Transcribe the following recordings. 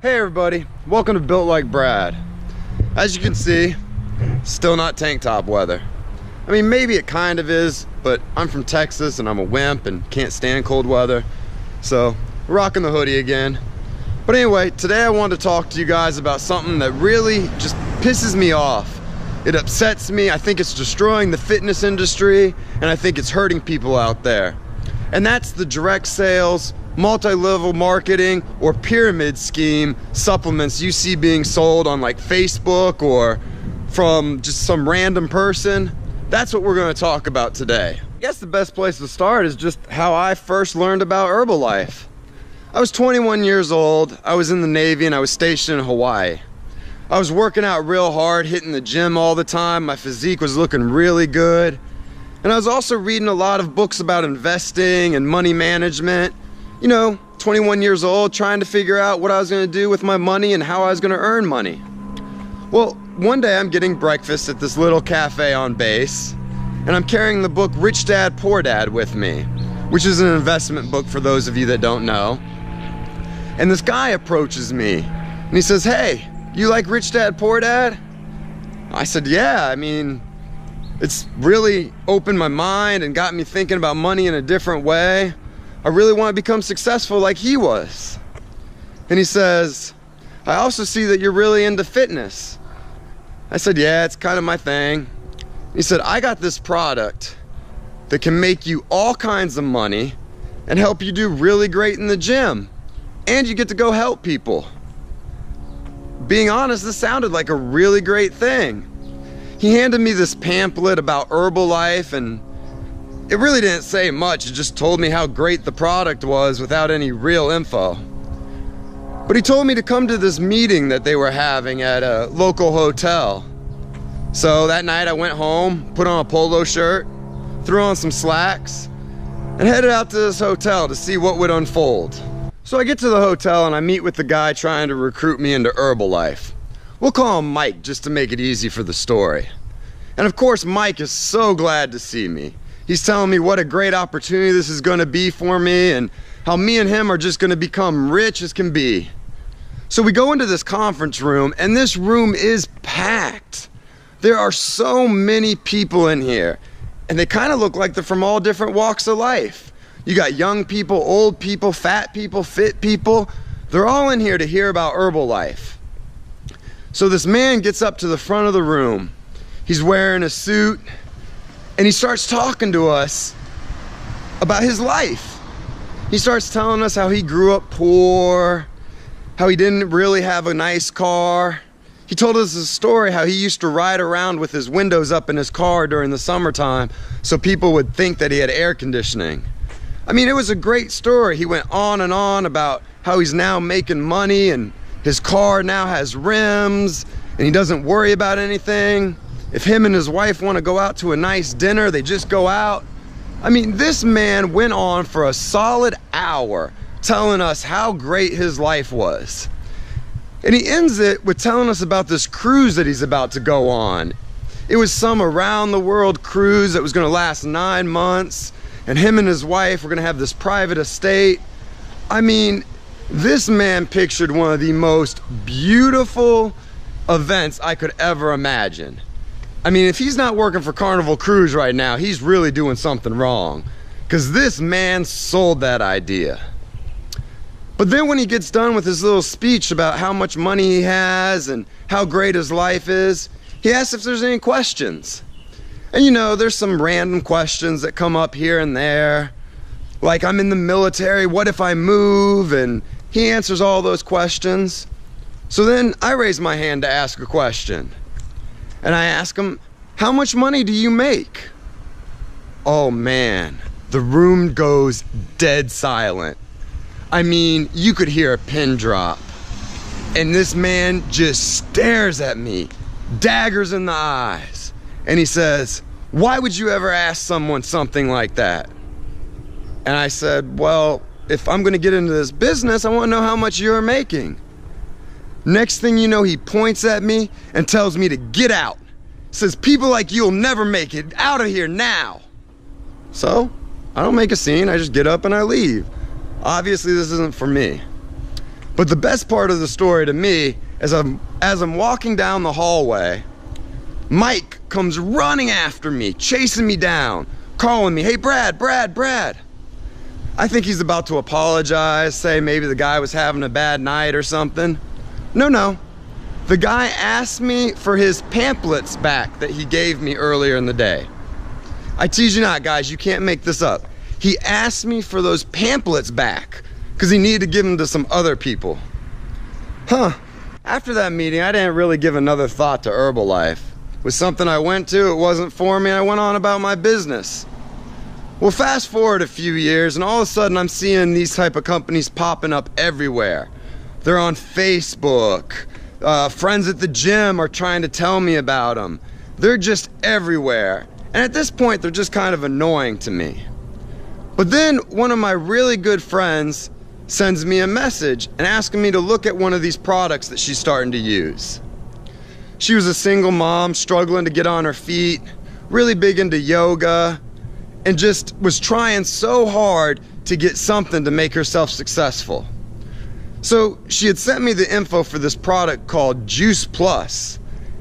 Hey everybody, welcome to Built Like Brad. As you can see, still not tank top weather. I mean, maybe it kind of is, but I'm from Texas and I'm a wimp and can't stand cold weather. So, rocking the hoodie again. But anyway, today I wanted to talk to you guys about something that really just pisses me off. It upsets me. I think it's destroying the fitness industry, and I think it's hurting people out there. And that's the direct sales, multi-level marketing, or pyramid scheme supplements you see being sold on like Facebook or from just some random person. That's what we're going to talk about today. I guess the best place to start is just how I first learned about Herbalife. I was 21 years old, I was in the Navy, and I was stationed in Hawaii. I was working out real hard, hitting the gym all the time, my physique was looking really good. And I was also reading a lot of books about investing and money management. You know, 21 years old, trying to figure out what I was going to do with my money and how I was going to earn money. Well, one day I'm getting breakfast at this little cafe on base, and I'm carrying the book Rich Dad, Poor Dad with me, which is an investment book for those of you that don't know. And this guy approaches me, and he says, "Hey, you like Rich Dad, Poor Dad?" I said, "Yeah, I mean, it's really opened my mind and got me thinking about money in a different way. I really want to become successful like he was." And he says, "I also see that you're really into fitness." I said, "Yeah, it's kind of my thing." He said, "I got this product that can make you all kinds of money and help you do really great in the gym. And you get to go help people." Being honest, this sounded like a really great thing. He handed me this pamphlet about Herbalife, and it really didn't say much. It just told me how great the product was without any real info. But he told me to come to this meeting that they were having at a local hotel. So that night I went home, put on a polo shirt, threw on some slacks, and headed out to this hotel to see what would unfold. So I get to the hotel and I meet with the guy trying to recruit me into Herbalife. We'll call him Mike just to make it easy for the story. And of course, Mike is so glad to see me. He's telling me what a great opportunity this is going to be for me and how me and him are just going to become rich as can be. So we go into this conference room, and this room is packed. There are so many people in here, and they kind of look like they're from all different walks of life. You got young people, old people, fat people, fit people. They're all in here to hear about Herbalife. So this man gets up to the front of the room. He's wearing a suit, and he starts talking to us about his life. He starts telling us how he grew up poor, how he didn't really have a nice car. He told us a story how he used to ride around with his windows up in his car during the summertime so people would think that he had air conditioning. I mean, it was a great story. He went on and on about how he's now making money and his car now has rims and he doesn't worry about anything. If him and his wife want to go out to a nice dinner, they just go out. I mean, this man went on for a solid hour telling us how great his life was. And he ends it with telling us about this cruise that he's about to go on. It was some around the world cruise that was going to last 9 months, and him and his wife were going to have this private estate. I mean, this man pictured one of the most beautiful events I could ever imagine. I mean, if he's not working for Carnival Cruise right now, he's really doing something wrong, because this man sold that idea. But then when he gets done with his little speech about how much money he has and how great his life is, he asks if there's any questions. And you know, there's some random questions that come up here and there. Like, I'm in the military, what if I move? And he answers all those questions. So then I raise my hand to ask a question. And I ask him, "How much money do you make?" Oh man, the room goes dead silent. I mean, you could hear a pin drop. And this man just stares at me, daggers in the eyes. And he says, "Why would you ever ask someone something like that?" And I said, "Well, if I'm gonna get into this business, I wanna know how much you're making." Next thing you know, he points at me and tells me to get out. Says, "People like you'll never make it. Out of here now." So, I don't make a scene, I just get up and I leave. Obviously, this isn't for me. But the best part of the story to me is as I'm walking down the hallway, Mike comes running after me, chasing me down, calling me, "Hey, Brad, Brad, Brad." I think he's about to apologize, say maybe the guy was having a bad night or something. No. The guy asked me for his pamphlets back that he gave me earlier in the day. I tease you not, guys, you can't make this up. He asked me for those pamphlets back because he needed to give them to some other people. After that meeting, I didn't really give another thought to Herbalife. It was something I went to, it wasn't for me, I went on about my business. Well, fast forward a few years and all of a sudden I'm seeing these type of companies popping up everywhere. They're on Facebook. Friends at the gym are trying to tell me about them. They're just everywhere. And at this point, they're just kind of annoying to me. But then one of my really good friends sends me a message and asking me to look at one of these products that she's starting to use. She was a single mom, struggling to get on her feet, really big into yoga, and just was trying so hard to get something to make herself successful. So she had sent me the info for this product called Juice Plus.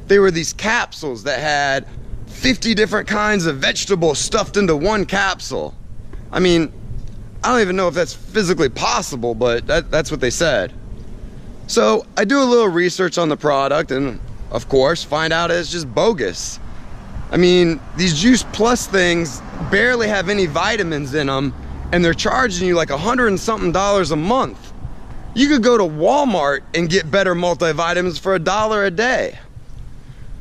They were these capsules that had 50 different kinds of vegetables stuffed into one capsule. I mean, I don't even know if that's physically possible, but that's what they said. So I do a little research on the product and, of course, find out it's just bogus. I mean, these Juice Plus things barely have any vitamins in them, and they're charging you like $100 and something a month. You could go to Walmart and get better multivitamins for $1 a day.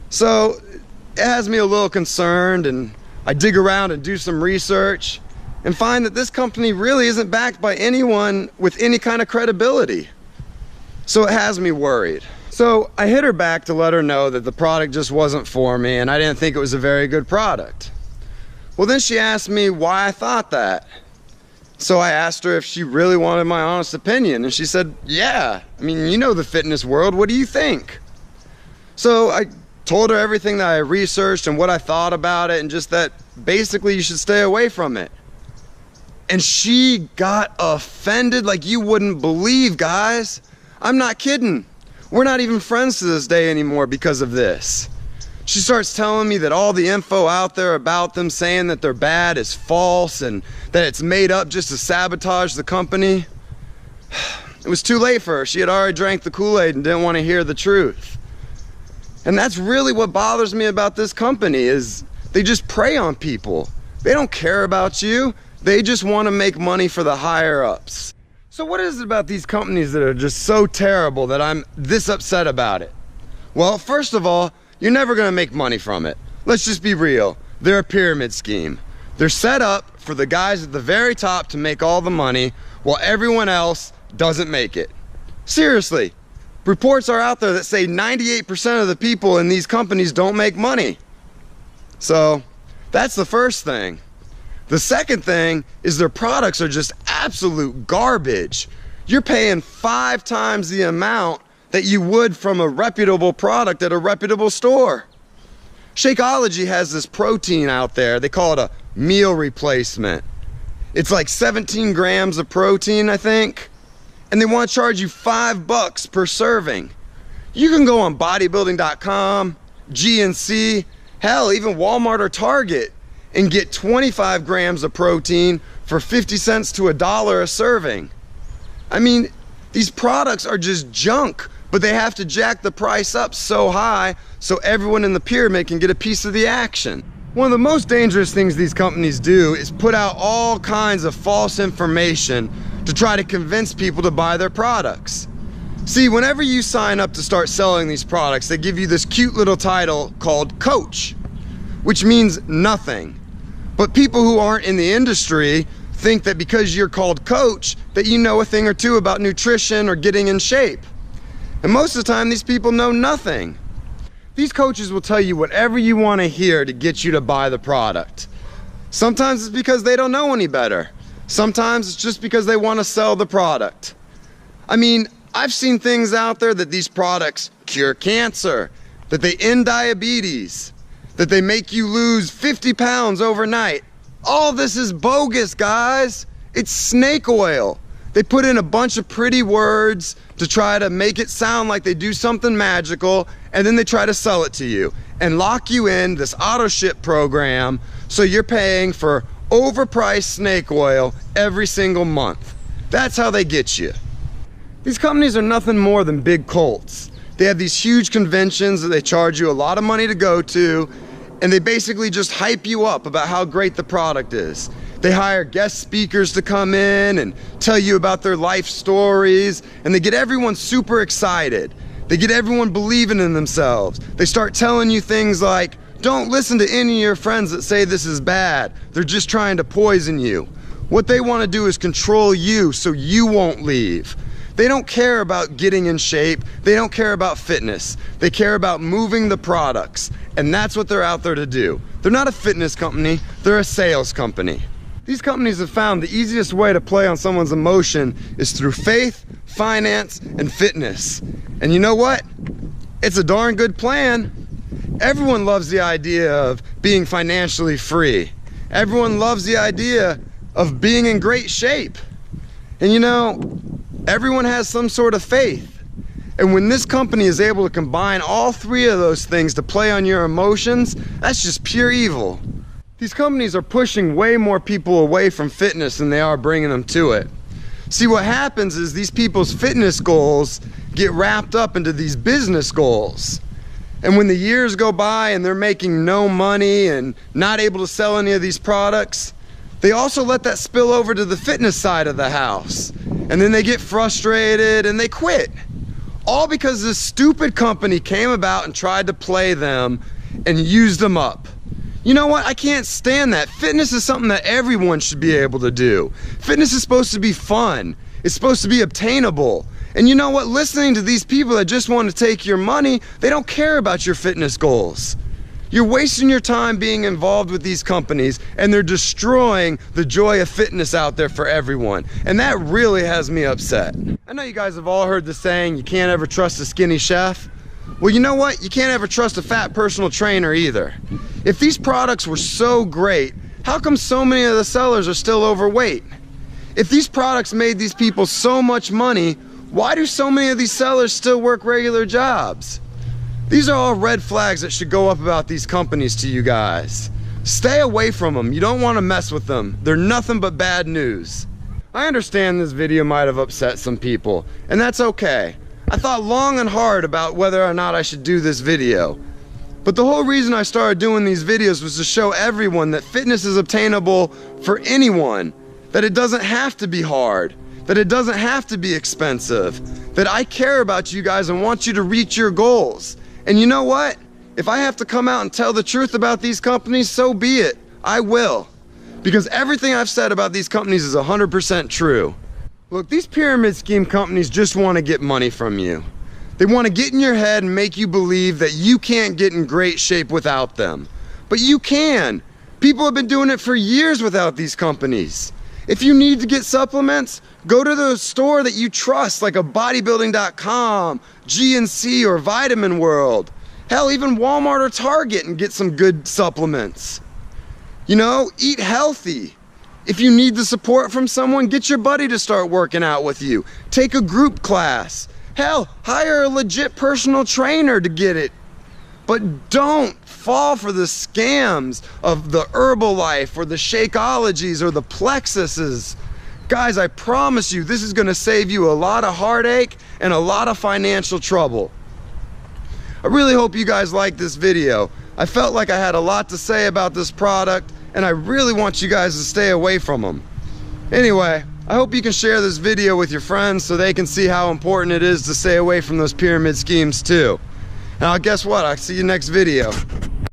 So it has me a little concerned, and I dig around and do some research and find that this company really isn't backed by anyone with any kind of credibility. So it has me worried. So I hit her back to let her know that the product just wasn't for me and I didn't think it was a very good product. Well, then she asked me why I thought that. So I asked her if she really wanted my honest opinion, and she said, "Yeah, I mean, you know the fitness world, what do you think?" So I told her everything that I researched and what I thought about it, and just that basically you should stay away from it. And she got offended like you wouldn't believe, guys. I'm not kidding. We're not even friends to this day anymore because of this. She starts telling me that all the info out there about them saying that they're bad is false and that it's made up just to sabotage the company. It was too late for her. She had already drank the Kool-Aid and didn't want to hear the truth. And that's really what bothers me about this company is they just prey on people. They don't care about you. They just want to make money for the higher ups. So what is it about these companies that are just so terrible that I'm this upset about it? Well, first of all, you're never going to make money from it. Let's just be real. They're a pyramid scheme. They're set up for the guys at the very top to make all the money while everyone else doesn't make it. Seriously, reports are out there that say 98% of the people in these companies don't make money. So that's the first thing. The second thing is their products are just absolute garbage. You're paying 5 times the amount that you would from a reputable product at a reputable store. Shakeology has this protein out there. They call it a meal replacement. It's like 17 grams of protein, I think. And they want to charge you $5 per serving. You can go on bodybuilding.com, GNC, hell, even Walmart or Target and get 25 grams of protein for 50 cents to $1 a serving. I mean, these products are just junk, but they have to jack the price up so high so everyone in the pyramid can get a piece of the action. One of the most dangerous things these companies do is put out all kinds of false information to try to convince people to buy their products. See, whenever you sign up to start selling these products, they give you this cute little title called coach, which means nothing. But people who aren't in the industry think that because you're called coach, that you know a thing or two about nutrition or getting in shape. And most of the time, these people know nothing. These coaches will tell you whatever you want to hear to get you to buy the product. Sometimes it's because they don't know any better. Sometimes it's just because they want to sell the product. I mean, I've seen things out there that these products cure cancer, that they end diabetes, that they make you lose 50 pounds overnight. All this is bogus, guys. It's snake oil. They put in a bunch of pretty words to try to make it sound like they do something magical, and then they try to sell it to you and lock you in this auto ship program so you're paying for overpriced snake oil every single month. That's how they get you. These companies are nothing more than big cults. They have these huge conventions that they charge you a lot of money to go to, and they basically just hype you up about how great the product is. They hire guest speakers to come in and tell you about their life stories, and they get everyone super excited. They get everyone believing in themselves. They start telling you things like, don't listen to any of your friends that say this is bad. They're just trying to poison you. What they want to do is control you so you won't leave. They don't care about getting in shape. They don't care about fitness. They care about moving the products, and that's what they're out there to do. They're not a fitness company, they're a sales company. These companies have found the easiest way to play on someone's emotion is through faith, finance, and fitness. And you know what? It's a darn good plan. Everyone loves the idea of being financially free. Everyone loves the idea of being in great shape. And you know, everyone has some sort of faith. And when this company is able to combine all three of those things to play on your emotions, that's just pure evil. These companies are pushing way more people away from fitness than they are bringing them to it. See, what happens is these people's fitness goals get wrapped up into these business goals. And when the years go by and they're making no money and not able to sell any of these products, they also let that spill over to the fitness side of the house. And then they get frustrated and they quit. All because this stupid company came about and tried to play them and used them up. You know what? I can't stand that. Fitness is something that everyone should be able to do. Fitness is supposed to be fun. It's supposed to be obtainable. And you know what? Listening to these people that just want to take your money, they don't care about your fitness goals. You're wasting your time being involved with these companies, and they're destroying the joy of fitness out there for everyone. And that really has me upset. I know you guys have all heard the saying, you can't ever trust a skinny chef. Well, you know what? You can't ever trust a fat personal trainer either. If these products were so great, how come so many of the sellers are still overweight? If these products made these people so much money, why do so many of these sellers still work regular jobs? These are all red flags that should go up about these companies to you guys. Stay away from them. You don't want to mess with them. They're nothing but bad news. I understand this video might have upset some people, and that's okay. I thought long and hard about whether or not I should do this video. But the whole reason I started doing these videos was to show everyone that fitness is obtainable for anyone, that it doesn't have to be hard, that it doesn't have to be expensive, that I care about you guys and want you to reach your goals. And you know what? If I have to come out and tell the truth about these companies, so be it. I will. Because everything I've said about these companies is 100% true. Look, these pyramid scheme companies just want to get money from you. They want to get in your head and make you believe that you can't get in great shape without them. But you can. People have been doing it for years without these companies. If you need to get supplements, go to the store that you trust, like a bodybuilding.com, GNC, or Vitamin World. Hell, even Walmart or Target, and get some good supplements. You know, eat healthy. If you need the support from someone, get your buddy to start working out with you. Take a group class. Hell, hire a legit personal trainer to get it. But don't fall for the scams of the Herbalife or the Shakeologies or the Plexuses. Guys, I promise you, this is going to save you a lot of heartache and a lot of financial trouble. I really hope you guys like this video. I felt like I had a lot to say about this product, and I really want you guys to stay away from them. Anyway, I hope you can share this video with your friends so they can see how important it is to stay away from those pyramid schemes too. Now, guess what? I'll see you next video.